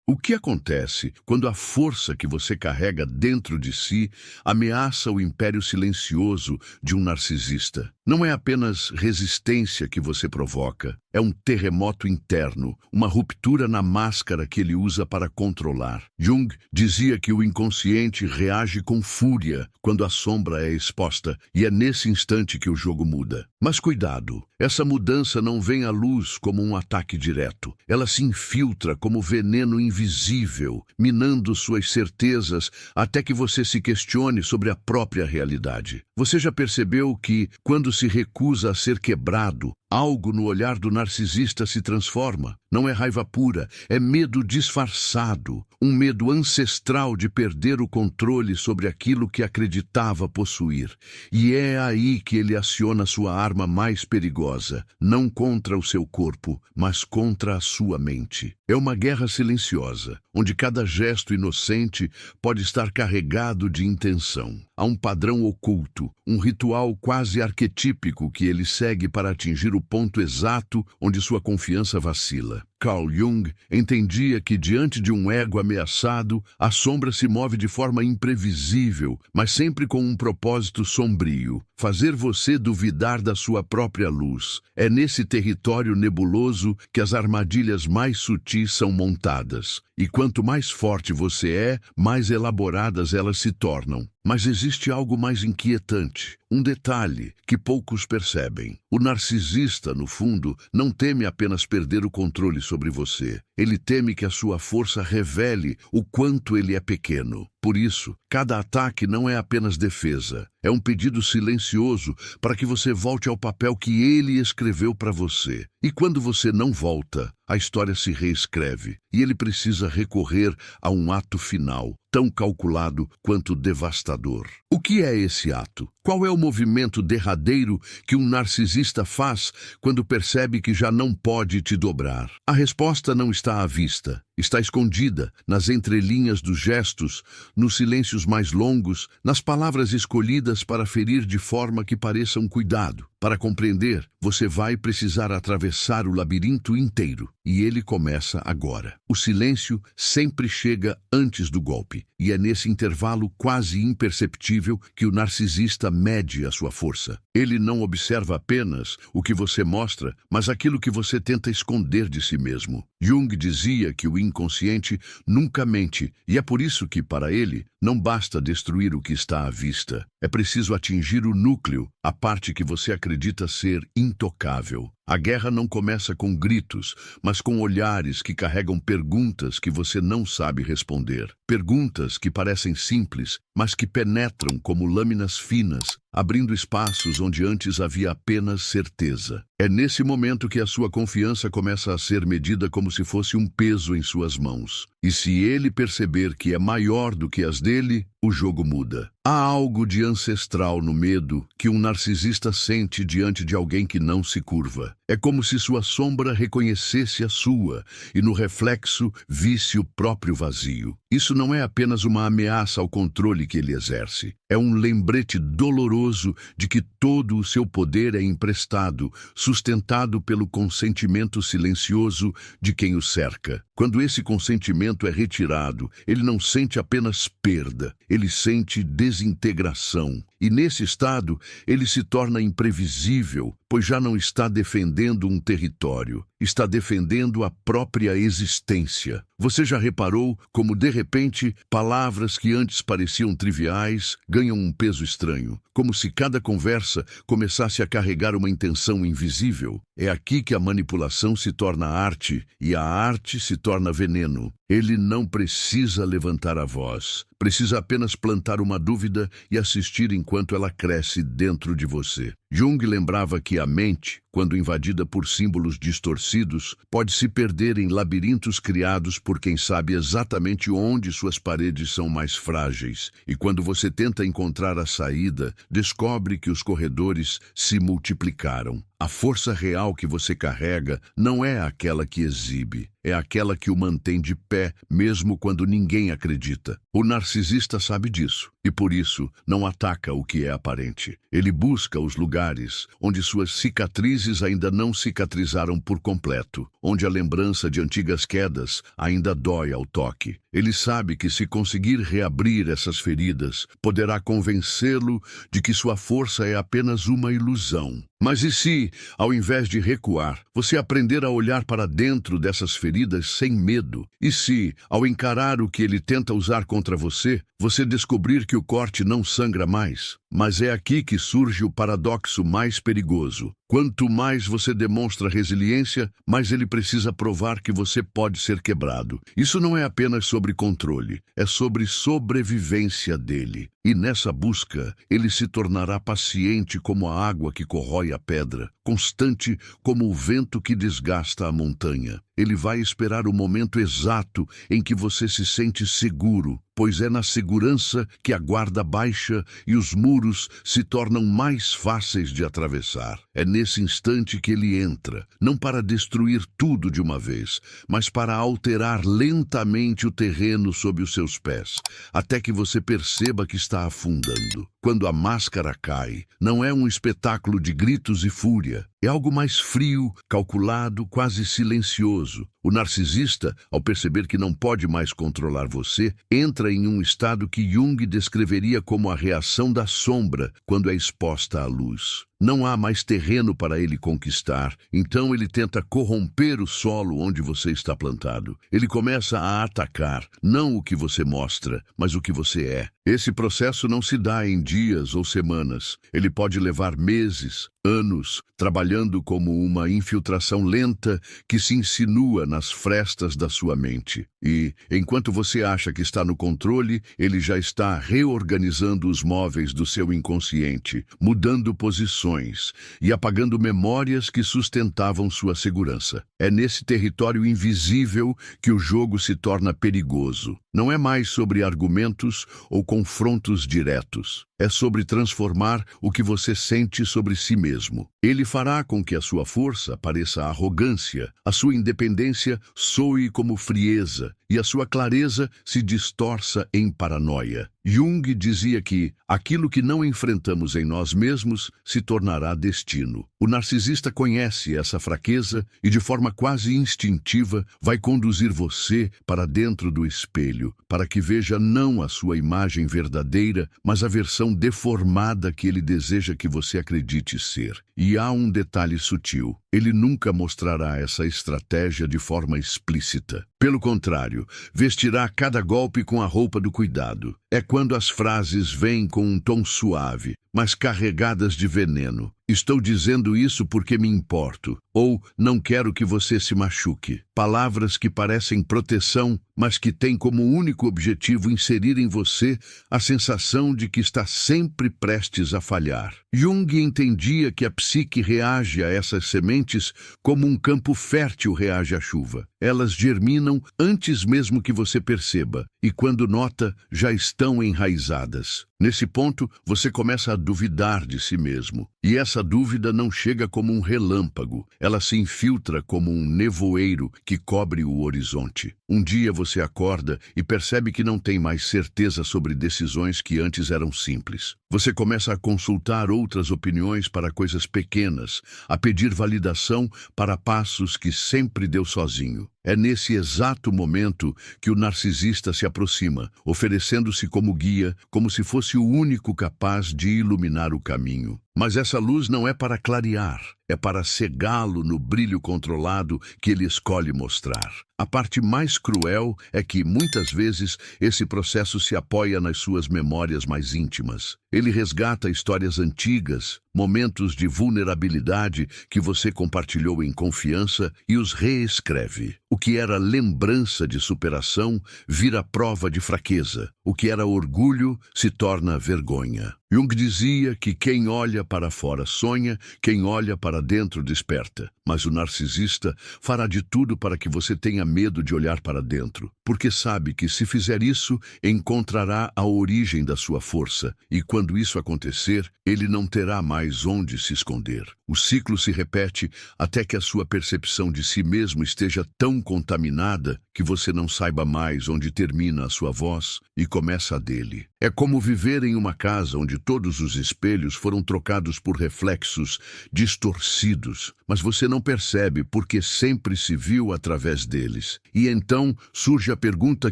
O que acontece quando a força que você carrega dentro de si ameaça o império silencioso de um narcisista? Não é apenas resistência que você provoca, é um terremoto interno, uma ruptura na máscara que ele usa para controlar. Jung dizia que o inconsciente reage com fúria quando a sombra é exposta, e é nesse instante que o jogo muda. Mas cuidado, essa mudança não vem à luz como um ataque direto. Ela se infiltra como veneno invisível, minando suas certezas até que você se questione sobre a própria realidade. Você já percebeu que, quando se recusa a ser quebrado, algo no olhar do narcisista se transforma? Não é raiva pura, é medo disfarçado, um medo ancestral de perder o controle sobre aquilo que acreditava possuir. E é aí que ele aciona sua arma mais perigosa, não contra o seu corpo, mas contra a sua mente. É uma guerra silenciosa, onde cada gesto inocente pode estar carregado de intenção. Há um padrão oculto, um ritual quase arquetípico que ele segue para atingir o ponto exato onde sua confiança vacila. Carl Jung entendia que, diante de um ego ameaçado, a sombra se move de forma imprevisível, mas sempre com um propósito sombrio: fazer você duvidar da sua própria luz. É nesse território nebuloso que as armadilhas mais sutis são montadas. E quanto mais forte você é, mais elaboradas elas se tornam. Mas existe algo mais inquietante, um detalhe que poucos percebem. O narcisista, no fundo, não teme apenas perder o controle sobre você. Ele teme que a sua força revele o quanto ele é pequeno. Por isso, cada ataque não é apenas defesa. É um pedido silencioso para que você volte ao papel que ele escreveu para você. E quando você não volta, a história se reescreve. E ele precisa recorrer a um ato final, tão calculado quanto devastador. O que é esse ato? Qual é o movimento derradeiro que um narcisista faz quando percebe que já não pode te dobrar? A resposta não está à vista. Está escondida nas entrelinhas dos gestos, nos silêncios mais longos, nas palavras escolhidas para ferir de forma que pareça um cuidado. Para compreender, você vai precisar atravessar o labirinto inteiro. E ele começa agora. O silêncio sempre chega antes do golpe. E é nesse intervalo quase imperceptível que o narcisista mede a sua força. Ele não observa apenas o que você mostra, mas aquilo que você tenta esconder de si mesmo. Jung dizia que o inconsciente nunca mente, e é por isso que, para ele, não basta destruir o que está à vista. É preciso atingir o núcleo, a parte que você acredita ser intocável. A guerra não começa com gritos, mas com olhares que carregam perguntas que você não sabe responder. Perguntas que parecem simples, mas que penetram como lâminas finas, abrindo espaços onde antes havia apenas certeza. É nesse momento que a sua confiança começa a ser medida como se fosse um peso em suas mãos. E se ele perceber que é maior do que as dele, o jogo muda. Há algo de ancestral no medo que um narcisista sente diante de alguém que não se curva. É como se sua sombra reconhecesse a sua e, no reflexo, visse o próprio vazio. Isso não é apenas uma ameaça ao controle que ele exerce. É um lembrete doloroso de que todo o seu poder é emprestado, sustentado pelo consentimento silencioso de quem o cerca. Quando esse consentimento é retirado, ele não sente apenas perda, ele sente desintegração. E nesse estado, ele se torna imprevisível, pois já não está defendendo um território, está defendendo a própria existência. Você já reparou como, de repente, palavras que antes pareciam triviais ganham um peso estranho, como se cada conversa começasse a carregar uma intenção invisível? É aqui que a manipulação se torna arte e a arte se torna veneno. Ele não precisa levantar a voz, precisa apenas plantar uma dúvida e assistir enquanto ela cresce dentro de você. Jung lembrava que a mente, quando invadida por símbolos distorcidos, pode se perder em labirintos criados por quem sabe exatamente onde suas paredes são mais frágeis. E quando você tenta encontrar a saída, descobre que os corredores se multiplicaram. A força real que você carrega não é aquela que exibe, é aquela que o mantém de pé, mesmo quando ninguém acredita. O narcisista sabe disso e, por isso, não ataca o que é aparente. Ele busca os lugares onde suas cicatrizes ainda não cicatrizaram por completo, onde a lembrança de antigas quedas ainda dói ao toque. Ele sabe que, se conseguir reabrir essas feridas, poderá convencê-lo de que sua força é apenas uma ilusão. Mas e se, ao invés de recuar, você aprender a olhar para dentro dessas feridas sem medo? E se, ao encarar o que ele tenta usar contra você, você descobrir que o corte não sangra mais? Mas é aqui que surge o paradoxo mais perigoso. Quanto mais você demonstra resiliência, mais ele precisa provar que você pode ser quebrado. Isso não é apenas sobre controle, é sobre sobrevivência dele. E nessa busca, ele se tornará paciente como a água que corrói a pedra, constante como o vento que desgasta a montanha. Ele vai esperar o momento exato em que você se sente seguro, pois é na segurança que a guarda baixa e os muros se tornam mais fáceis de atravessar. É nesse instante que ele entra, não para destruir tudo de uma vez, mas para alterar lentamente o terreno sob os seus pés, até que você perceba que está afundando. Quando a máscara cai, não é um espetáculo de gritos e fúria. É algo mais frio, calculado, quase silencioso. O narcisista, ao perceber que não pode mais controlar você, entra em um estado que Jung descreveria como a reação da sombra quando é exposta à luz. Não há mais terreno para ele conquistar, então ele tenta corromper o solo onde você está plantado. Ele começa a atacar, não o que você mostra, mas o que você é. Esse processo não se dá em dias ou semanas. Ele pode levar meses, anos, trabalhando como uma infiltração lenta que se insinua nas frestas da sua mente. E, enquanto você acha que está no controle, ele já está reorganizando os móveis do seu inconsciente, mudando posições e apagando memórias que sustentavam sua segurança. É nesse território invisível que o jogo se torna perigoso. Não é mais sobre argumentos ou confrontos diretos. É sobre transformar o que você sente sobre si mesmo. Ele fará com que a sua força pareça arrogância, a sua independência soe como frieza e a sua clareza se distorça em paranoia. Jung dizia que aquilo que não enfrentamos em nós mesmos se tornará destino. O narcisista conhece essa fraqueza e, de forma quase instintiva, vai conduzir você para dentro do espelho, para que veja não a sua imagem verdadeira, mas a versão deformada que ele deseja que você acredite ser. E há um detalhe sutil: ele nunca mostrará essa estratégia de forma explícita. Pelo contrário, vestirá cada golpe com a roupa do cuidado. É quando as frases vêm com um tom suave, mas carregadas de veneno. Estou dizendo isso porque me importo. Ou não quero que você se machuque. Palavras que parecem proteção, mas que têm como único objetivo inserir em você a sensação de que está sempre prestes a falhar. Jung entendia que a psique reage a essas sementes como um campo fértil reage à chuva. Elas germinam antes mesmo que você perceba, e quando nota, já estão enraizadas. Nesse ponto, você começa a duvidar de si mesmo. E essa dúvida não chega como um relâmpago, ela se infiltra como um nevoeiro que cobre o horizonte. Um dia você acorda e percebe que não tem mais certeza sobre decisões que antes eram simples. Você começa a consultar outras opiniões para coisas pequenas, a pedir validação para passos que sempre deu sozinho. É nesse exato momento que o narcisista se aproxima, oferecendo-se como guia, como se fosse o único capaz de iluminar o caminho. Mas essa luz não é para clarear, é para cegá-lo no brilho controlado que ele escolhe mostrar. A parte mais cruel é que, muitas vezes, esse processo se apoia nas suas memórias mais íntimas. Ele resgata histórias antigas, momentos de vulnerabilidade que você compartilhou em confiança e os reescreve. O que era lembrança de superação vira prova de fraqueza. O que era orgulho se torna vergonha. Jung dizia que quem olha para fora sonha, quem olha para dentro desperta. Mas o narcisista fará de tudo para que você tenha medo de olhar para dentro, porque sabe que, se fizer isso, encontrará a origem da sua força, e quando isso acontecer, ele não terá mais onde se esconder. O ciclo se repete até que a sua percepção de si mesmo esteja tão contaminada que você não saiba mais onde termina a sua voz e começa a dele. É como viver em uma casa onde todos os espelhos foram trocados por reflexos distorcidos, mas você não percebe porque sempre se viu através deles. E então surge a pergunta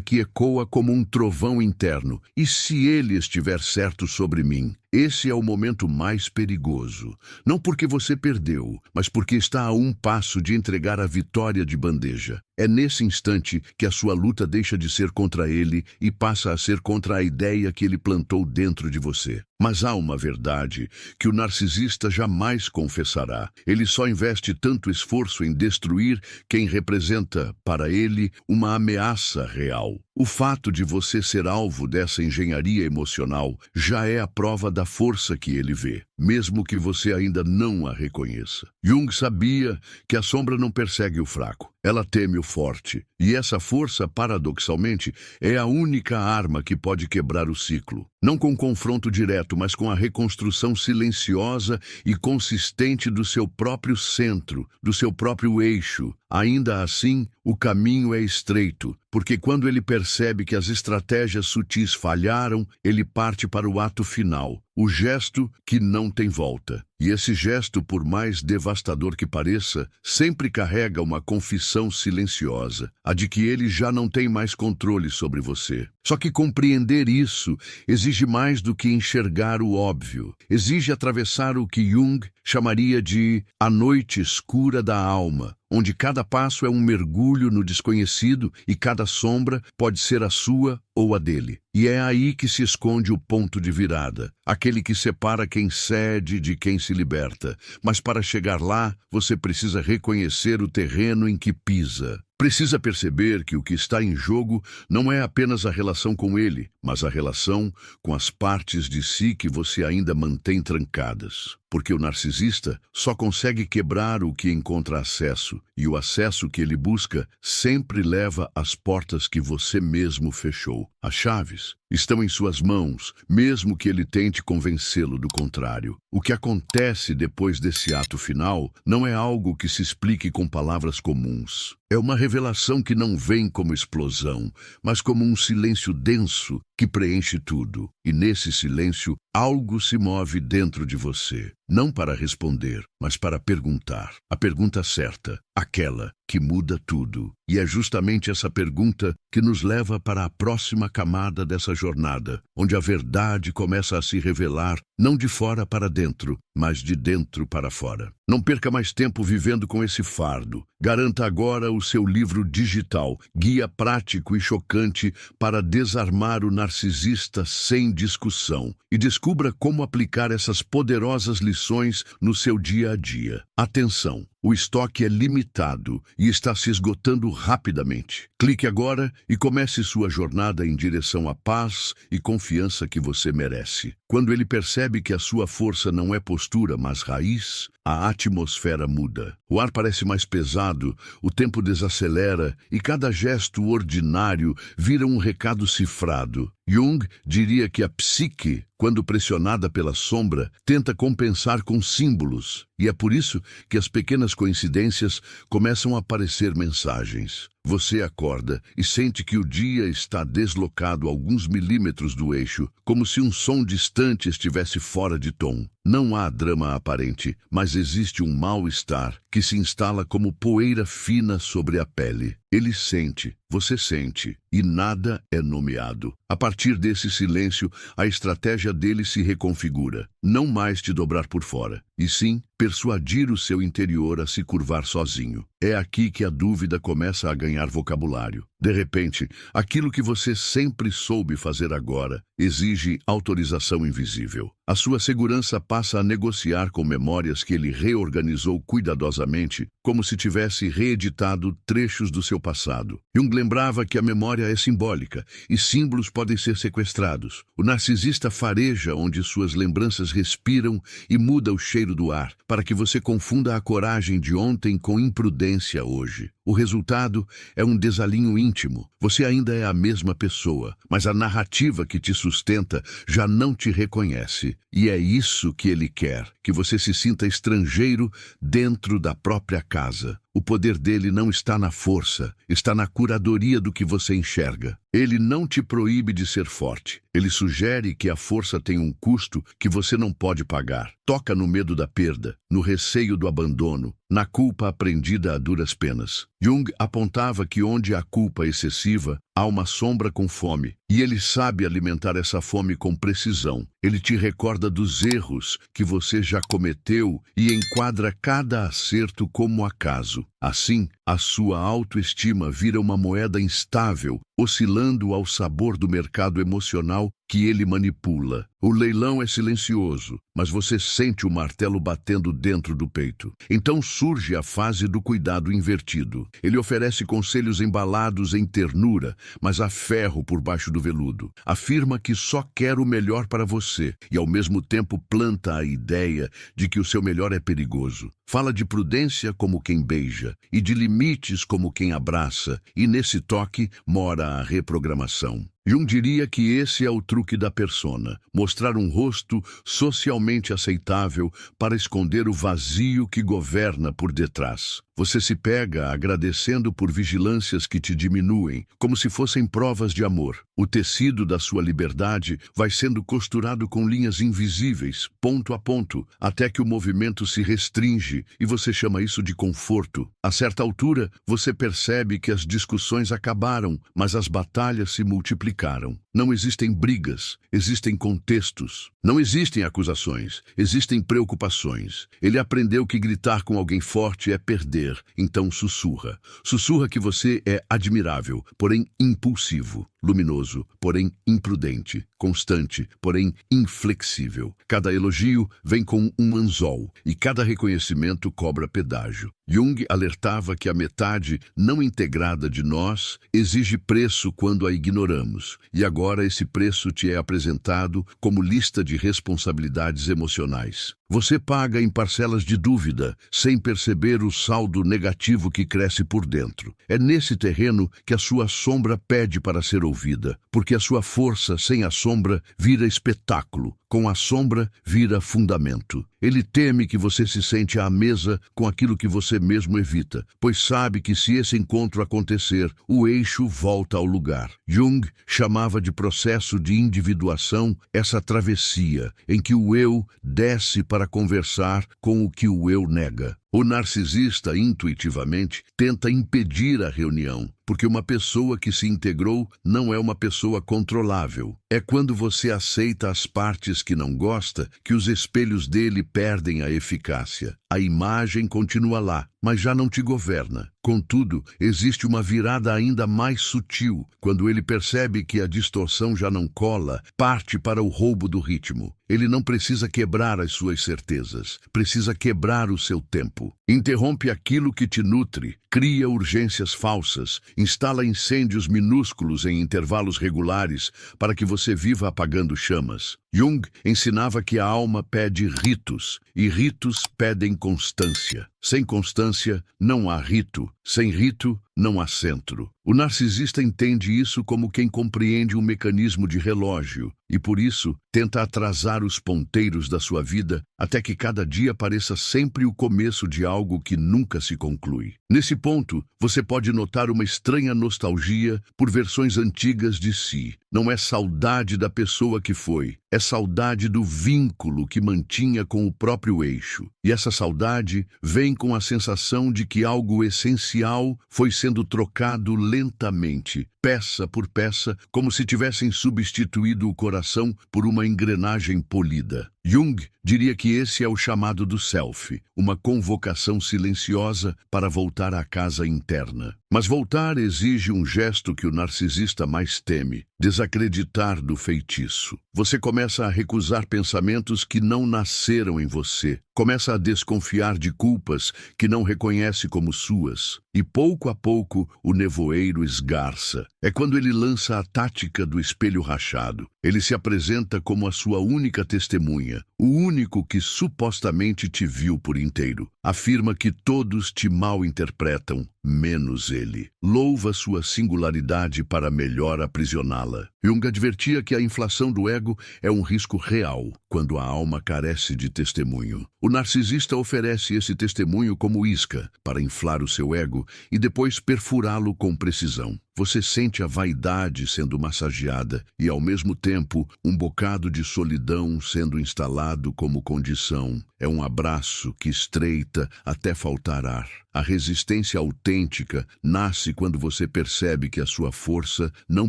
que ecoa como um trovão interno: e se ele estiver certo sobre mim? Esse é o momento mais perigoso. Não porque você perdeu, mas porque está a um passo de entregar a vitória de bandeja. É nesse instante que a sua luta deixa de ser contra ele e passa a ser contra a ideia que ele plantou dentro de você. Mas há uma verdade que o narcisista jamais confessará. Ele só investe tanto esforço em destruir quem representa, para ele, uma ameaça real. O fato de você ser alvo dessa engenharia emocional já é a prova da força que ele vê, mesmo que você ainda não a reconheça. Jung sabia que a sombra não persegue o fraco, ela teme o forte. E essa força, paradoxalmente, é a única arma que pode quebrar o ciclo. Não com confronto direto, mas com a reconstrução silenciosa e consistente do seu próprio centro, do seu próprio eixo. Ainda assim, o caminho é estreito, porque quando ele percebe que as estratégias sutis falharam, ele parte para o ato final, o gesto que não tem volta. E esse gesto, por mais devastador que pareça, sempre carrega uma confissão silenciosa, a de que ele já não tem mais controle sobre você. Só que compreender isso exige mais do que enxergar o óbvio. Exige atravessar o que Jung chamaria de a noite escura da alma, onde cada passo é um mergulho no desconhecido e cada sombra pode ser a sua ou a dele. E é aí que se esconde o ponto de virada, aquele que separa quem cede de quem se liberta. Mas para chegar lá, você precisa reconhecer o terreno em que pisa. Precisa perceber que o que está em jogo não é apenas a relação com ele, mas a relação com as partes de si que você ainda mantém trancadas. Porque o narcisista só consegue quebrar o que encontra acesso, e o acesso que ele busca sempre leva às portas que você mesmo fechou. As chaves estão em suas mãos, mesmo que ele tente convencê-lo do contrário. O que acontece depois desse ato final não é algo que se explique com palavras comuns. É uma revelação que não vem como explosão, mas como um silêncio denso que preenche tudo. E nesse silêncio, algo se move dentro de você. Não para responder, mas para perguntar. A pergunta certa, aquela que muda tudo. E é justamente essa pergunta que nos leva para a próxima camada dessa jornada, onde a verdade começa a se revelar, não de fora para dentro, mas de dentro para fora. Não perca mais tempo vivendo com esse fardo. Garanta agora o seu livro digital, guia prático e chocante para desarmar o narcisista sem discussão. E descubra como aplicar essas poderosas lições no seu dia a dia. Atenção! O estoque é limitado e está se esgotando rapidamente. Clique agora e comece sua jornada em direção à paz e confiança que você merece. Quando ele percebe que a sua força não é postura, mas raiz, a atmosfera muda. O ar parece mais pesado, o tempo desacelera e cada gesto ordinário vira um recado cifrado. Jung diria que a psique, quando pressionada pela sombra, tenta compensar com símbolos. E é por isso que as pequenas coincidências começam a aparecer mensagens. Você acorda e sente que o dia está deslocado alguns milímetros do eixo, como se um som distante estivesse fora de tom. Não há drama aparente, mas existe um mal-estar que se instala como poeira fina sobre a pele. Ele sente, você sente, e nada é nomeado. A partir desse silêncio, a estratégia dele se reconfigura. Não mais te dobrar por fora, e sim persuadir o seu interior a se curvar sozinho. É aqui que a dúvida começa a ganhar vocabulário. De repente, aquilo que você sempre soube fazer agora exige autorização invisível. A sua segurança passa a negociar com memórias que ele reorganizou cuidadosamente, como se tivesse reeditado trechos do seu passado. Jung lembrava que a memória é simbólica e símbolos podem ser sequestrados. O narcisista fareja onde suas lembranças respiram e muda o cheiro do ar, para que você confunda a coragem de ontem com imprudência hoje. O resultado é um desalinho íntimo. Você ainda é a mesma pessoa, mas a narrativa que te sustenta já não te reconhece. E é isso que ele quer, que você se sinta estrangeiro dentro da própria casa. O poder dele não está na força, está na curadoria do que você enxerga. Ele não te proíbe de ser forte. Ele sugere que a força tem um custo que você não pode pagar. Toca no medo da perda, no receio do abandono, na culpa aprendida a duras penas. Jung apontava que onde há culpa excessiva, há uma sombra com fome, e ele sabe alimentar essa fome com precisão. Ele te recorda dos erros que você já cometeu e enquadra cada acerto como acaso. Assim, a sua autoestima vira uma moeda instável, oscilando ao sabor do mercado emocional que ele manipula. O leilão é silencioso, mas você sente o martelo batendo dentro do peito. Então surge a fase do cuidado invertido. Ele oferece conselhos embalados em ternura, mas há ferro por baixo do veludo. Afirma que só quer o melhor para você e, ao mesmo tempo, planta a ideia de que o seu melhor é perigoso. Fala de prudência como quem beija e de limites como quem abraça, e nesse toque mora a reprogramação. Jung diria que esse é o truque da persona, mostrar um rosto socialmente aceitável para esconder o vazio que governa por detrás. Você se pega agradecendo por vigilâncias que te diminuem, como se fossem provas de amor. O tecido da sua liberdade vai sendo costurado com linhas invisíveis, ponto a ponto, até que o movimento se restringe e você chama isso de conforto. A certa altura, você percebe que as discussões acabaram, mas as batalhas se multiplicaram. Não existem brigas, existem contextos. Não existem acusações, existem preocupações. Ele aprendeu que gritar com alguém forte é perder, então sussurra. Sussurra que você é admirável, porém impulsivo, luminoso, porém imprudente, constante, porém inflexível. Cada elogio vem com um anzol e cada reconhecimento cobra pedágio. Jung alertava que a metade não integrada de nós exige preço quando a ignoramos, e agora esse preço te é apresentado como lista de responsabilidades emocionais. Você paga em parcelas de dúvida, sem perceber o saldo negativo que cresce por dentro. É nesse terreno que a sua sombra pede para ser ouvida, porque a sua força sem a sombra vira espetáculo, com a sombra vira fundamento. Ele teme que você se sente à mesa com aquilo que você mesmo evita, pois sabe que se esse encontro acontecer, o eixo volta ao lugar. Jung chamava de processo de individuação essa travessia, em que o eu desce para conversar com o que o eu nega. O narcisista, intuitivamente, tenta impedir a reunião, porque uma pessoa que se integrou não é uma pessoa controlável. É quando você aceita as partes que não gosta que os espelhos dele perdem a eficácia. A imagem continua lá, mas já não te governa. Contudo, existe uma virada ainda mais sutil, quando ele percebe que a distorção já não cola, parte para o roubo do ritmo. Ele não precisa quebrar as suas certezas, precisa quebrar o seu tempo. Interrompe aquilo que te nutre, cria urgências falsas, instala incêndios minúsculos em intervalos regulares para que você viva apagando chamas. Jung ensinava que a alma pede ritos, e ritos pedem constância. Sem constância, não há rito. Sem rito, não há centro. O narcisista entende isso como quem compreende um mecanismo de relógio e, por isso, tenta atrasar os ponteiros da sua vida até que cada dia pareça sempre o começo de algo que nunca se conclui. Nesse ponto, você pode notar uma estranha nostalgia por versões antigas de si. Não é saudade da pessoa que foi, é saudade do vínculo que mantinha com o próprio eixo. E essa saudade vem com a sensação de que algo essencial foi sendo trocado lentamente, peça por peça, como se tivessem substituído o coração por uma engrenagem polida. Jung diria que esse é o chamado do self, uma convocação silenciosa para voltar à casa interna. Mas voltar exige um gesto que o narcisista mais teme: desacreditar do feitiço. Você começa a recusar pensamentos que não nasceram em você. Começa a desconfiar de culpas que não reconhece como suas. E pouco a pouco o nevoeiro esgarça. É quando ele lança a tática do espelho rachado. Ele se apresenta como a sua única testemunha. testemunha, o único que supostamente te viu por inteiro. Afirma que todos te mal interpretam, menos ele. Louva sua singularidade para melhor aprisioná-la. Jung advertia que a inflação do ego é um risco real quando a alma carece de testemunho. O narcisista oferece esse testemunho como isca para inflar o seu ego e depois perfurá-lo com precisão. Você sente a vaidade sendo massageada e, ao mesmo tempo, um bocado de solidão sendo instalado como condição. É um abraço que estreita até faltar ar. A resistência autêntica nasce quando você percebe que a sua força não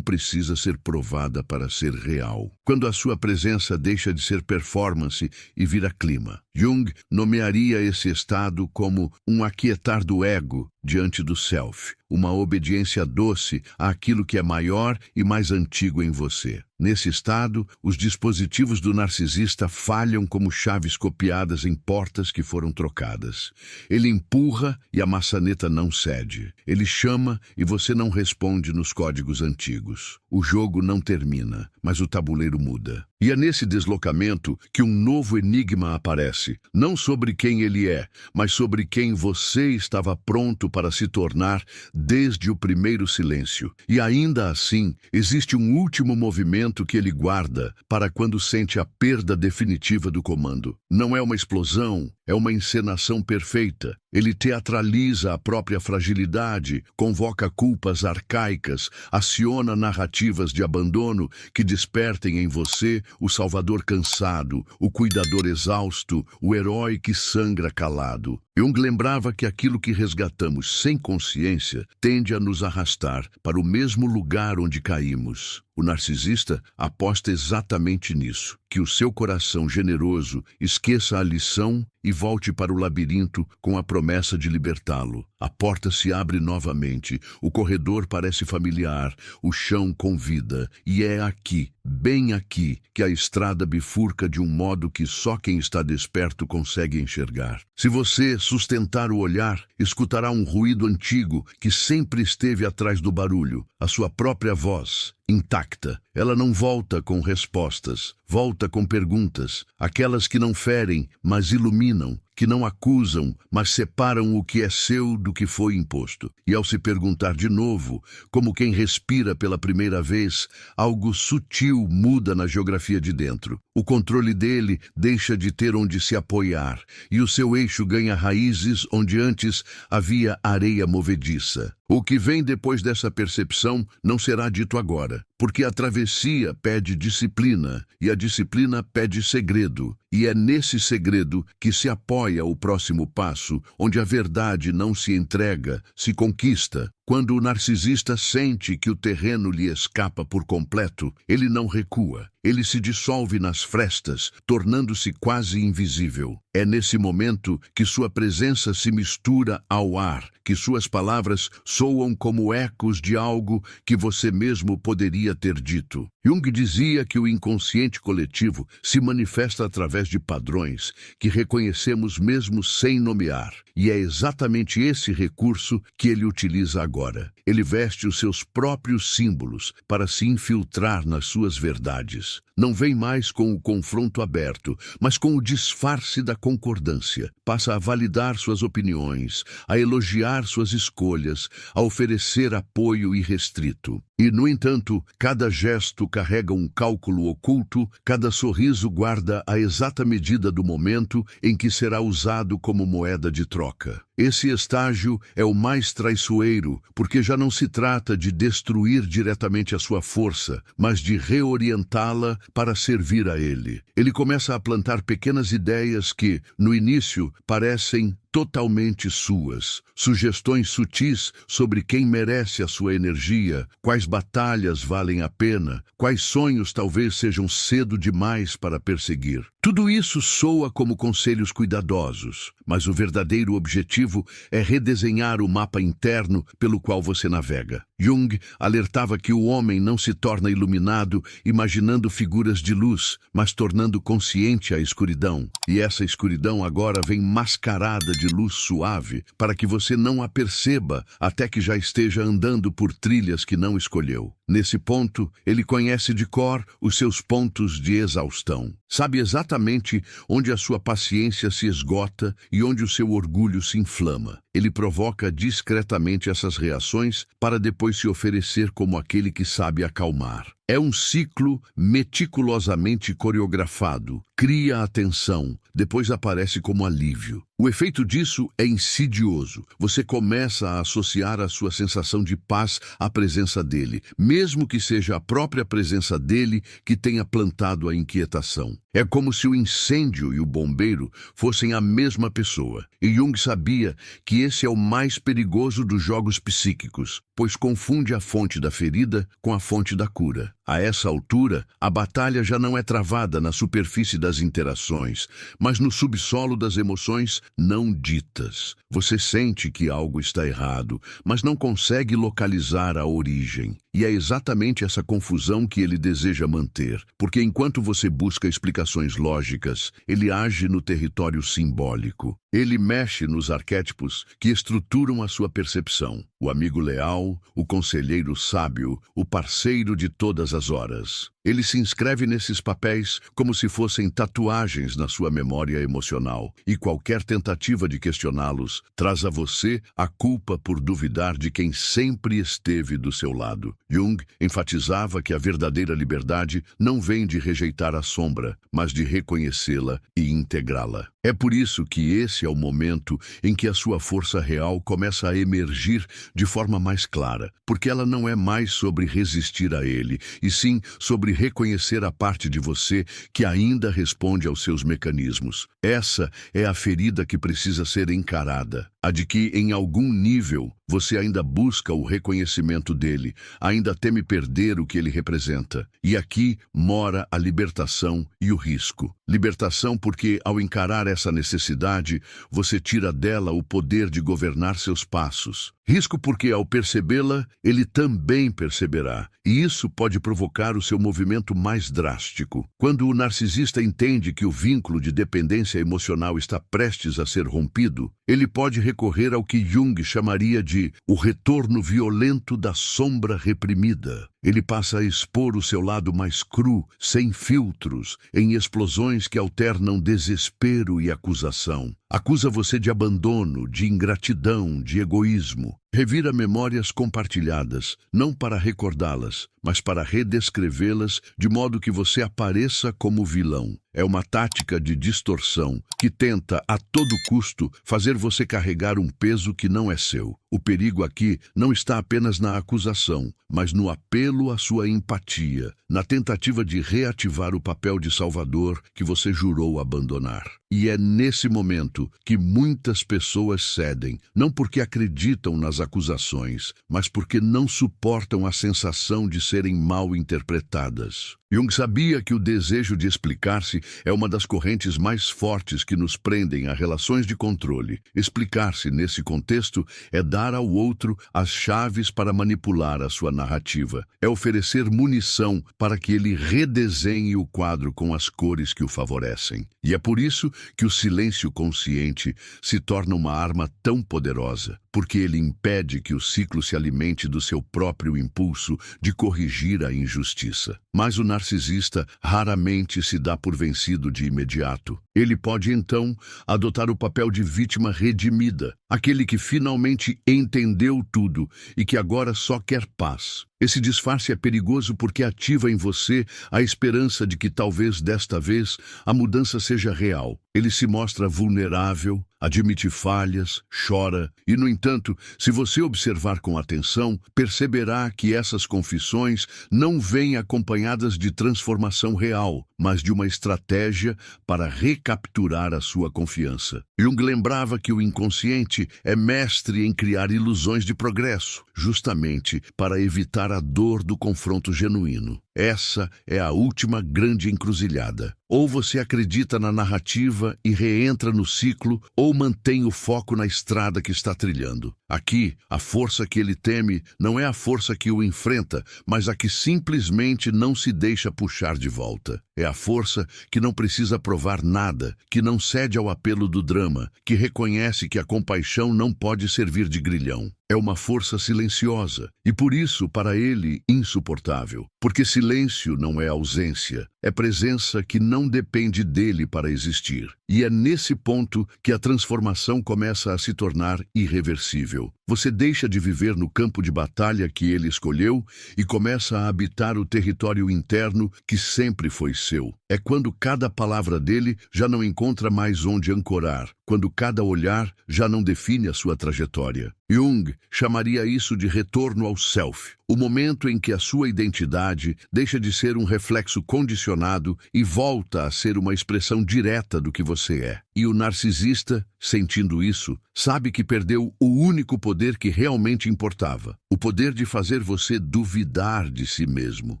precisa ser provada para ser real. Quando a sua presença deixa de ser performance e vira clima. Jung nomearia esse estado como um aquietar do ego diante do self, uma obediência doce àquilo que é maior e mais antigo em você. Nesse estado, os dispositivos do narcisista falham como chaves copiadas em portas que foram trocadas. Ele empurra e a maçaneta não cede. Ele chama e você não responde nos códigos antigos. O jogo não termina, mas o tabuleiro muda. E é nesse deslocamento que um novo enigma aparece, não sobre quem ele é, mas sobre quem você estava pronto para se tornar desde o primeiro silêncio. E ainda assim, existe um último movimento que ele guarda para quando sente a perda definitiva do comando. Não é uma explosão, é uma encenação perfeita. Ele teatraliza a própria fragilidade, convoca culpas arcaicas, aciona narrativas de abandono que despertem em você o salvador cansado, o cuidador exausto, o herói que sangra calado. Jung lembrava que aquilo que resgatamos sem consciência tende a nos arrastar para o mesmo lugar onde caímos. O narcisista aposta exatamente nisso, que o seu coração generoso esqueça a lição e volte para o labirinto com a promessa de libertá-lo. A porta se abre novamente, o corredor parece familiar, o chão convida, e é aqui, bem aqui, que a estrada bifurca de um modo que só quem está desperto consegue enxergar. Se você sustentar o olhar, escutará um ruído antigo que sempre esteve atrás do barulho, a sua própria voz, intacta. Ela não volta com respostas, volta com perguntas, aquelas que não ferem, mas iluminam, que não acusam, mas separam o que é seu do que foi imposto. E ao se perguntar de novo, como quem respira pela primeira vez, algo sutil muda na geografia de dentro. O controle dele deixa de ter onde se apoiar, e o seu eixo ganha raízes onde antes havia areia movediça. O que vem depois dessa percepção não será dito agora, porque a travessia pede disciplina, e a disciplina pede segredo. E é nesse segredo que se apoia o próximo passo, onde a verdade não se entrega, se conquista. Quando o narcisista sente que o terreno lhe escapa por completo, ele não recua. Ele se dissolve nas frestas, tornando-se quase invisível. É nesse momento que sua presença se mistura ao ar, que suas palavras soam como ecos de algo que você mesmo poderia ter dito. Jung dizia que o inconsciente coletivo se manifesta através de padrões que reconhecemos mesmo sem nomear. E é exatamente esse recurso que ele utiliza agora. Ele veste os seus próprios símbolos para se infiltrar nas suas verdades. Não vem mais com o confronto aberto, mas com o disfarce da concordância. Passa a validar suas opiniões, a elogiar suas escolhas, a oferecer apoio irrestrito. E, no entanto, cada gesto carrega um cálculo oculto, cada sorriso guarda a exata medida do momento em que será usado como moeda de troca. Esse estágio é o mais traiçoeiro, porque já não se trata de destruir diretamente a sua força, mas de reorientá-la para servir a ele. Ele começa a plantar pequenas ideias que, no início, parecem totalmente suas, sugestões sutis sobre quem merece a sua energia, quais batalhas valem a pena, quais sonhos talvez sejam cedo demais para perseguir. Tudo isso soa como conselhos cuidadosos, mas o verdadeiro objetivo é redesenhar o mapa interno pelo qual você navega. Jung alertava que o homem não se torna iluminado imaginando figuras de luz, mas tornando consciente a escuridão. E essa escuridão agora vem mascarada de luz suave, para que você não a perceba até que já esteja andando por trilhas que não escolheu. Nesse ponto, ele conhece de cor os seus pontos de exaustão. Sabe exatamente onde a sua paciência se esgota e onde o seu orgulho se inflama. Ele provoca discretamente essas reações para depois se oferecer como aquele que sabe acalmar. É um ciclo meticulosamente coreografado. Cria a tensão, depois aparece como alívio. O efeito disso é insidioso. Você começa a associar a sua sensação de paz à presença dele, mesmo que seja a própria presença dele que tenha plantado a inquietação. É como se o incêndio e o bombeiro fossem a mesma pessoa. E Jung sabia que esse é o mais perigoso dos jogos psíquicos, pois confunde a fonte da ferida com a fonte da cura. A essa altura, a batalha já não é travada na superfície das interações, mas no subsolo das emoções não ditas. Você sente que algo está errado, mas não consegue localizar a origem. E é exatamente essa confusão que ele deseja manter, porque enquanto você busca explicações lógicas, ele age no território simbólico. Ele mexe nos arquétipos que estruturam a sua percepção. O amigo leal, o conselheiro sábio, o parceiro de todas as horas. Ele se inscreve nesses papéis como se fossem tatuagens na sua memória emocional, e qualquer tentativa de questioná-los traz a você a culpa por duvidar de quem sempre esteve do seu lado. Jung enfatizava que a verdadeira liberdade não vem de rejeitar a sombra, mas de reconhecê-la e integrá-la. É por isso que esse é o momento em que a sua força real começa a emergir de forma mais clara, porque ela não é mais sobre resistir a ele, e sim sobre reconhecer a parte de você que ainda responde aos seus mecanismos. Essa é a ferida que precisa ser encarada, a de que, em algum nível, você ainda busca o reconhecimento dele, ainda teme perder o que ele representa. E aqui mora a libertação e o risco. Libertação porque, ao encarar essa necessidade, você tira dela o poder de governar seus passos. Risco porque, ao percebê-la, ele também perceberá. E isso pode provocar o seu movimento mais drástico. Quando o narcisista entende que o vínculo de dependência emocional está prestes a ser rompido, ele pode recorrer ao que Jung chamaria de o retorno violento da sombra reprimida. Ele passa a expor o seu lado mais cru, sem filtros, em explosões que alternam desespero e acusação. Acusa você de abandono, de ingratidão, de egoísmo. Revira memórias compartilhadas, não para recordá-las, mas para redescrevê-las de modo que você apareça como vilão. É uma tática de distorção que tenta, a todo custo, fazer você carregar um peso que não é seu. O perigo aqui não está apenas na acusação, mas no apelo à sua empatia, na tentativa de reativar o papel de salvador que você jurou abandonar. E é nesse momento que muitas pessoas cedem, não porque acreditam nas acusações, mas porque não suportam a sensação de serem mal interpretadas. Jung sabia que o desejo de explicar-se é uma das correntes mais fortes que nos prendem a relações de controle. Explicar-se, nesse contexto, é dar ao outro as chaves para manipular a sua narrativa. É oferecer munição para que ele redesenhe o quadro com as cores que o favorecem. E é por isso que o silêncio consciente se torna uma arma tão poderosa, porque ele impede que o ciclo se alimente do seu próprio impulso de corrigir a injustiça. Mas o narcisista raramente se dá por vencido de imediato. Ele pode, então, adotar o papel de vítima redimida, aquele que finalmente entendeu tudo e que agora só quer paz. Esse disfarce é perigoso porque ativa em você a esperança de que talvez desta vez a mudança seja real. Ele se mostra vulnerável, admite falhas, chora e, no entanto, se você observar com atenção, perceberá que essas confissões não vêm acompanhadas de transformação real, mas de uma estratégia para recapturar a sua confiança. Jung lembrava que o inconsciente é mestre em criar ilusões de progresso, justamente para evitar a dor do confronto genuíno. Essa é a última grande encruzilhada. Ou você acredita na narrativa e reentra no ciclo, ou mantém o foco na estrada que está trilhando. Aqui, a força que ele teme não é a força que o enfrenta, mas a que simplesmente não se deixa puxar de volta. É a força que não precisa provar nada, que não cede ao apelo do drama, que reconhece que a compaixão não pode servir de grilhão. É uma força silenciosa e, por isso, para ele, insuportável. Porque silêncio não é ausência, é presença que não depende dele para existir. E é nesse ponto que a transformação começa a se tornar irreversível. Você deixa de viver no campo de batalha que ele escolheu e começa a habitar o território interno que sempre foi seu. É quando cada palavra dele já não encontra mais onde ancorar, quando cada olhar já não define a sua trajetória. Jung chamaria isso de retorno ao self, o momento em que a sua identidade deixa de ser um reflexo condicionado e volta a ser uma expressão direta do que você é. E o narcisista, sentindo isso, sabe que perdeu o único poder que realmente importava, o poder de fazer você duvidar de si mesmo.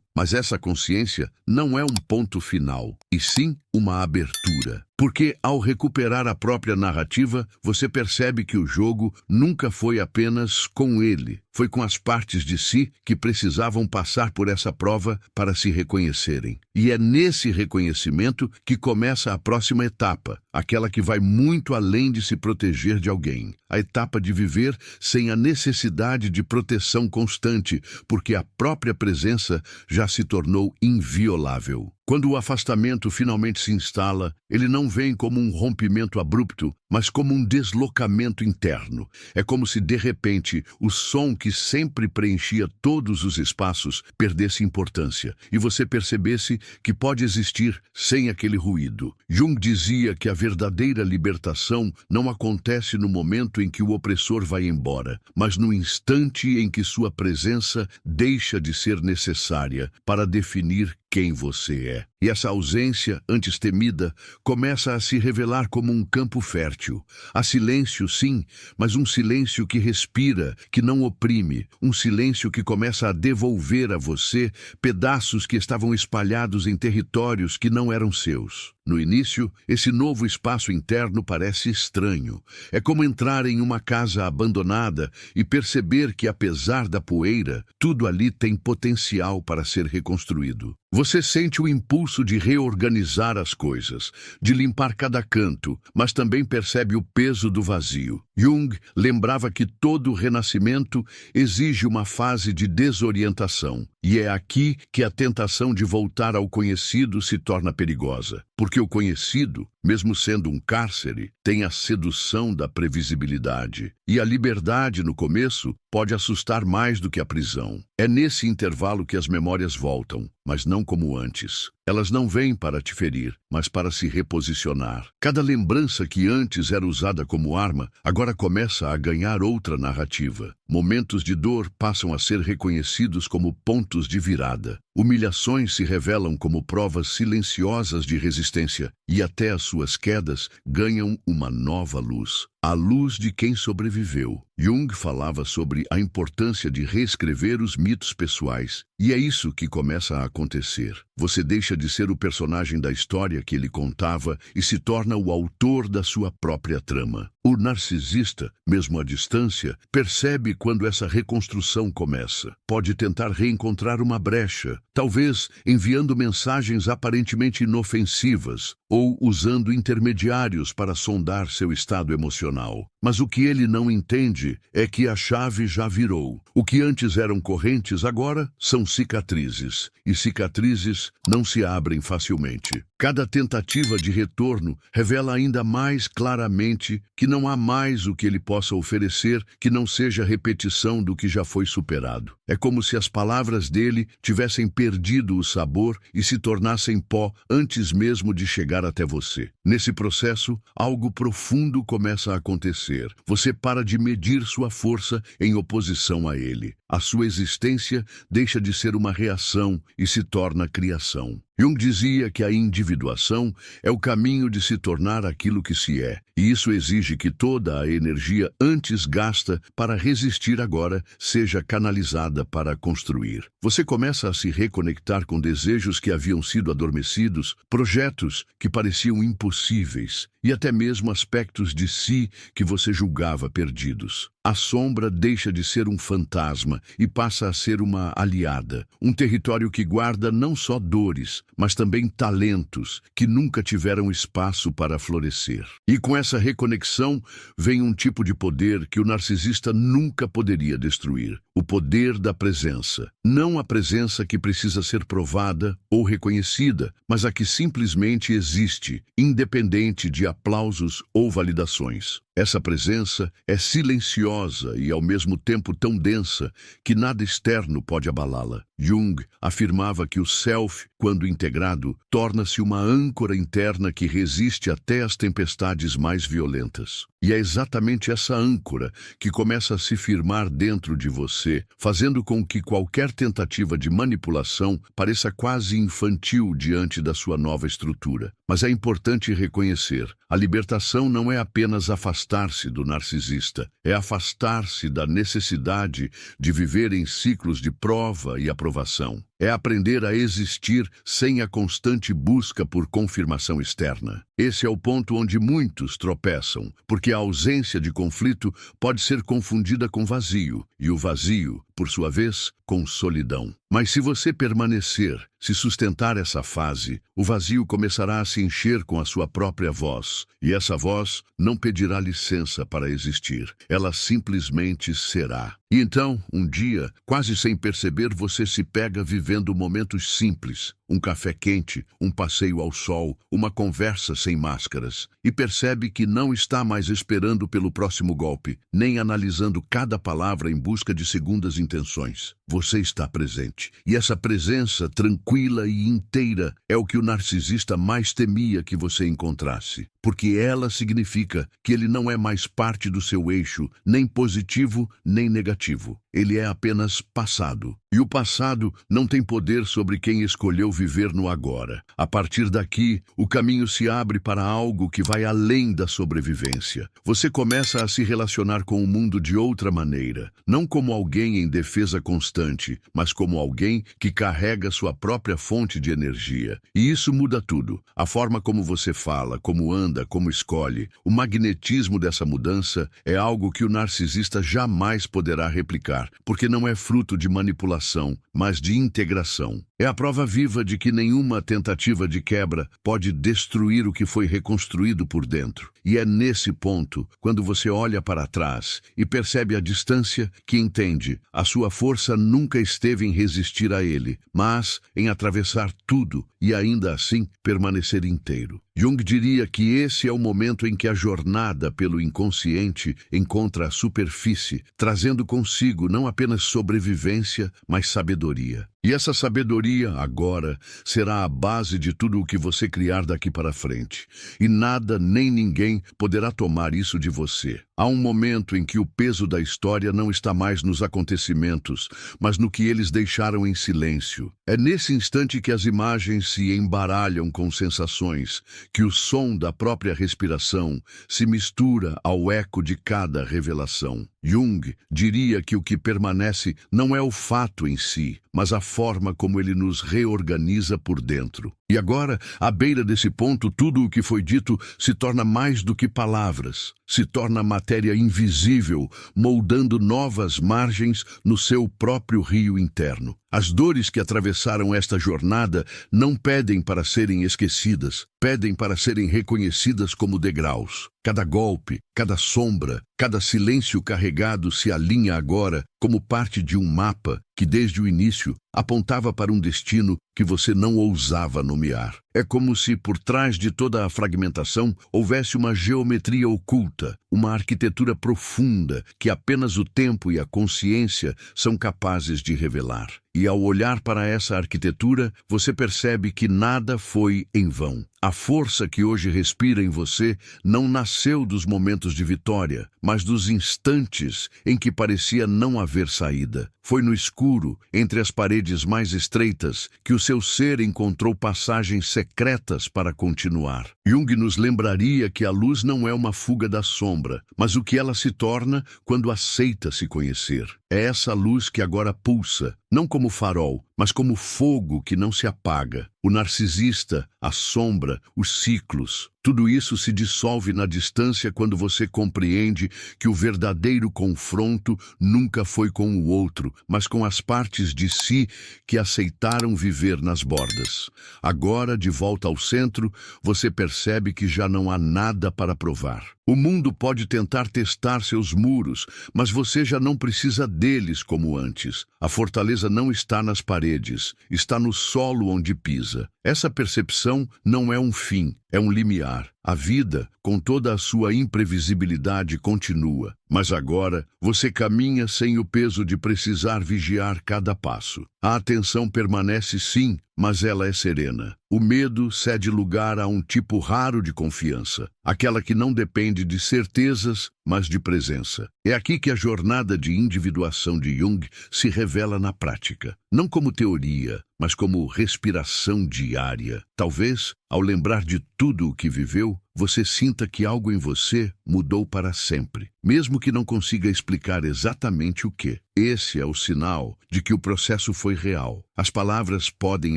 Mas essa consciência não é um ponto final, e sim uma abertura. Porque, ao recuperar a própria narrativa, você percebe que o jogo nunca foi apenas com ele. Foi com as partes de si que precisavam passar por essa prova para se reconhecerem. E é nesse reconhecimento que começa a próxima etapa, aquela que vai muito além de se proteger de alguém. A etapa de viver sem a necessidade de proteção constante, porque a própria presença já se tornou inviolável. Quando o afastamento finalmente se instala, ele não vem como um rompimento abrupto, mas como um deslocamento interno. É como se, de repente, o som que sempre preenchia todos os espaços perdesse importância, e você percebesse que pode existir sem aquele ruído. Jung dizia que a verdadeira libertação não acontece no momento em que o opressor vai embora, mas no instante em que sua presença deixa de ser necessária para definir quem você é. E essa ausência, antes temida, começa a se revelar como um campo fértil. Há silêncio, sim, mas um silêncio que respira, que não oprime, um silêncio que começa a devolver a você pedaços que estavam espalhados em territórios que não eram seus. No início, esse novo espaço interno parece estranho. É como entrar em uma casa abandonada e perceber que, apesar da poeira, tudo ali tem potencial para ser reconstruído. Você sente o impulso de reorganizar as coisas, de limpar cada canto, mas também percebe o peso do vazio. Jung lembrava que todo renascimento exige uma fase de desorientação, e é aqui que a tentação de voltar ao conhecido se torna perigosa, porque o conhecido, mesmo sendo um cárcere, tem a sedução da previsibilidade, e a liberdade no começo pode assustar mais do que a prisão. É nesse intervalo que as memórias voltam, mas não como antes. Elas não vêm para te ferir, mas para se reposicionar. Cada lembrança que antes era usada como arma, agora começa a ganhar outra narrativa. Momentos de dor passam a ser reconhecidos como pontos de virada. Humilhações se revelam como provas silenciosas de resistência, e até as suas quedas ganham uma nova luz. A luz de quem sobreviveu. Jung falava sobre a importância de reescrever os mitos pessoais, e é isso que começa a acontecer. Você deixa de ser o personagem da história que ele contava e se torna o autor da sua própria trama. O narcisista, mesmo à distância, percebe quando essa reconstrução começa. Pode tentar reencontrar uma brecha, talvez enviando mensagens aparentemente inofensivas ou usando intermediários para sondar seu estado emocional. Mas o que ele não entende é que a chave já virou. O que antes eram correntes agora são cicatrizes, e cicatrizes não se abrem facilmente. Cada tentativa de retorno revela ainda mais claramente que não há mais o que ele possa oferecer que não seja repetição do que já foi superado. É como se as palavras dele tivessem perdido o sabor e se tornassem pó antes mesmo de chegar até você. Nesse processo, algo profundo começa a acontecer. Você para de medir sua força em oposição a ele. A sua existência deixa de ser uma reação e se torna criação. Jung dizia que a individuação é o caminho de se tornar aquilo que se é, e isso exige que toda a energia antes gasta para resistir agora seja canalizada para construir. Você começa a se reconectar com desejos que haviam sido adormecidos, projetos que pareciam impossíveis e até mesmo aspectos de si que você julgava perdidos. A sombra deixa de ser um fantasma e passa a ser uma aliada, um território que guarda não só dores, mas também talentos que nunca tiveram espaço para florescer. E com essa reconexão vem um tipo de poder que o narcisista nunca poderia destruir: o poder da presença. Não a presença que precisa ser provada ou reconhecida, mas a que simplesmente existe, independente de aplausos ou validações. Essa presença é silenciosa e ao mesmo tempo tão densa que nada externo pode abalá-la. Jung afirmava que o self, quando integrado, torna-se uma âncora interna que resiste até às tempestades mais violentas. E é exatamente essa âncora que começa a se firmar dentro de você, fazendo com que qualquer tentativa de manipulação pareça quase infantil diante da sua nova estrutura. Mas é importante reconhecer: a libertação não é apenas afastar-se do narcisista, é afastar-se da necessidade de viver em ciclos de prova e aprovação. É aprender a existir sem a constante busca por confirmação externa. Esse é o ponto onde muitos tropeçam, porque a ausência de conflito pode ser confundida com vazio, e o vazio, por sua vez, com solidão. Mas se você permanecer, se sustentar essa fase, o vazio começará a se encher com a sua própria voz, e essa voz não pedirá licença para existir. Ela simplesmente será. E então, um dia, quase sem perceber, você se pega vivendo momentos simples: um café quente, um passeio ao sol, uma conversa sem máscaras, e percebe que não está mais esperando pelo próximo golpe, nem analisando cada palavra em busca de segundas intenções. Você está presente, e essa presença tranquila e inteira é o que o narcisista mais temia que você encontrasse, porque ela significa que ele não é mais parte do seu eixo, nem positivo nem negativo. Ele é apenas passado. E o passado não tem poder sobre quem escolheu viver no agora. A partir daqui, o caminho se abre para algo que vai além da sobrevivência. Você começa a se relacionar com o mundo de outra maneira, não como alguém em defesa constante, mas como alguém que carrega sua própria fonte de energia. E isso muda tudo. A forma como você fala, como anda, como escolhe. O magnetismo dessa mudança é algo que o narcisista jamais poderá replicar, porque não é fruto de manipulação, mas de integração. É a prova viva de que nenhuma tentativa de quebra pode destruir o que foi reconstruído por dentro. E é nesse ponto, quando você olha para trás e percebe a distância, que entende: a sua força nunca esteve em resistir a ele, mas em atravessar tudo e ainda assim permanecer inteiro. Jung diria que esse é o momento em que a jornada pelo inconsciente encontra a superfície, trazendo consigo não apenas sobrevivência, mas sabedoria. E essa sabedoria, agora, será a base de tudo o que você criar daqui para frente. E nada nem ninguém poderá tomar isso de você. Há um momento em que o peso da história não está mais nos acontecimentos, mas no que eles deixaram em silêncio. É nesse instante que as imagens se embaralham com sensações, que o som da própria respiração se mistura ao eco de cada revelação. Jung diria que o que permanece não é o fato em si, mas a forma como ele nos reorganiza por dentro. E agora, à beira desse ponto, tudo o que foi dito se torna mais do que palavras. Se torna matéria invisível, moldando novas margens no seu próprio rio interno. As dores que atravessaram esta jornada não pedem para serem esquecidas, pedem para serem reconhecidas como degraus. Cada golpe, cada sombra, cada silêncio carregado se alinha agora como parte de um mapa que desde o início apontava para um destino que você não ousava nomear. É como se por trás de toda a fragmentação houvesse uma geometria oculta, uma arquitetura profunda que apenas o tempo e a consciência são capazes de revelar. E ao olhar para essa arquitetura, você percebe que nada foi em vão. A força que hoje respira em você não nasceu dos momentos de vitória, mas dos instantes em que parecia não haver haver saída. Foi no escuro, entre as paredes mais estreitas, que o seu ser encontrou passagens secretas para continuar. Jung nos lembraria que a luz não é uma fuga da sombra, mas o que ela se torna quando aceita se conhecer. É essa luz que agora pulsa, não como farol, mas como fogo que não se apaga. O narcisista, a sombra, os ciclos, tudo isso se dissolve na distância quando você compreende que o verdadeiro confronto nunca foi com o outro, mas com as partes de si que aceitaram viver nas bordas. Agora, de volta ao centro, você percebe que já não há nada para provar. O mundo pode tentar testar seus muros, mas você já não precisa deles como antes. A fortaleza não está nas paredes, está no solo onde pisa. Essa percepção não é um fim, é um limiar. A vida, com toda a sua imprevisibilidade, continua. Mas agora, você caminha sem o peso de precisar vigiar cada passo. A atenção permanece sim, mas ela é serena. O medo cede lugar a um tipo raro de confiança, aquela que não depende de certezas, mas de presença. É aqui que a jornada de individuação de Jung se revela na prática, não como teoria, mas como respiração diária. Talvez, ao lembrar de tudo o que viveu, você sinta que algo em você mudou para sempre, mesmo que não consiga explicar exatamente o que. Esse é o sinal de que o processo foi real. As palavras podem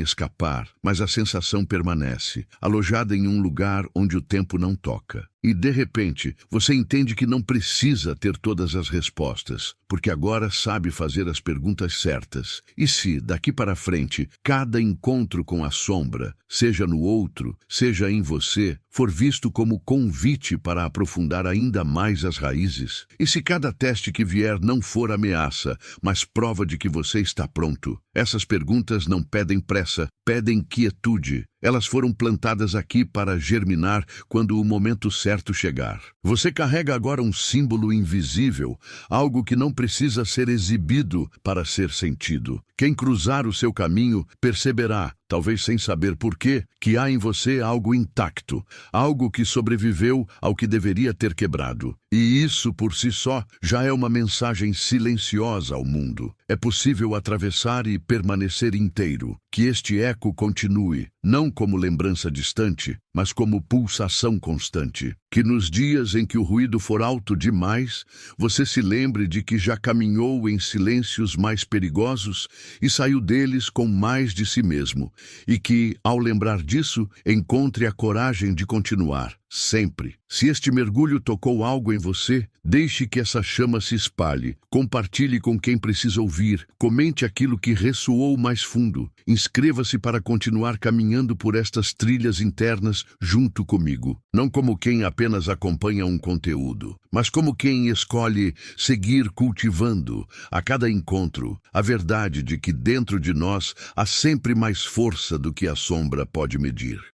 escapar, mas a sensação permanece, alojada em um lugar onde o tempo não toca. E, de repente, você entende que não precisa ter todas as respostas, porque agora sabe fazer as perguntas certas. E se, daqui para frente, cada encontro com a sombra, seja no outro, seja em você, for visto como convite para aprofundar ainda mais as raízes? E se cada teste que vier não for ameaça, mas prova de que você está pronto? Essas perguntas não pedem pressa, pedem quietude. Elas foram plantadas aqui para germinar quando o momento certo chegar. Você carrega agora um símbolo invisível, algo que não precisa ser exibido para ser sentido. Quem cruzar o seu caminho perceberá, talvez sem saber porquê, que há em você algo intacto, algo que sobreviveu ao que deveria ter quebrado. E isso, por si só, já é uma mensagem silenciosa ao mundo. É possível atravessar e permanecer inteiro. Que este eco continue, não como lembrança distante, mas como pulsação constante. Que nos dias em que o ruído for alto demais, você se lembre de que já caminhou em silêncios mais perigosos e saiu deles com mais de si mesmo. E que, ao lembrar disso, encontre a coragem de continuar. Sempre. Se este mergulho tocou algo em você, deixe que essa chama se espalhe. Compartilhe com quem precisa ouvir. Comente aquilo que ressoou mais fundo. Inscreva-se para continuar caminhando por estas trilhas internas junto comigo. Não como quem apenas acompanha um conteúdo, mas como quem escolhe seguir cultivando, a cada encontro, a verdade de que dentro de nós há sempre mais força do que a sombra pode medir.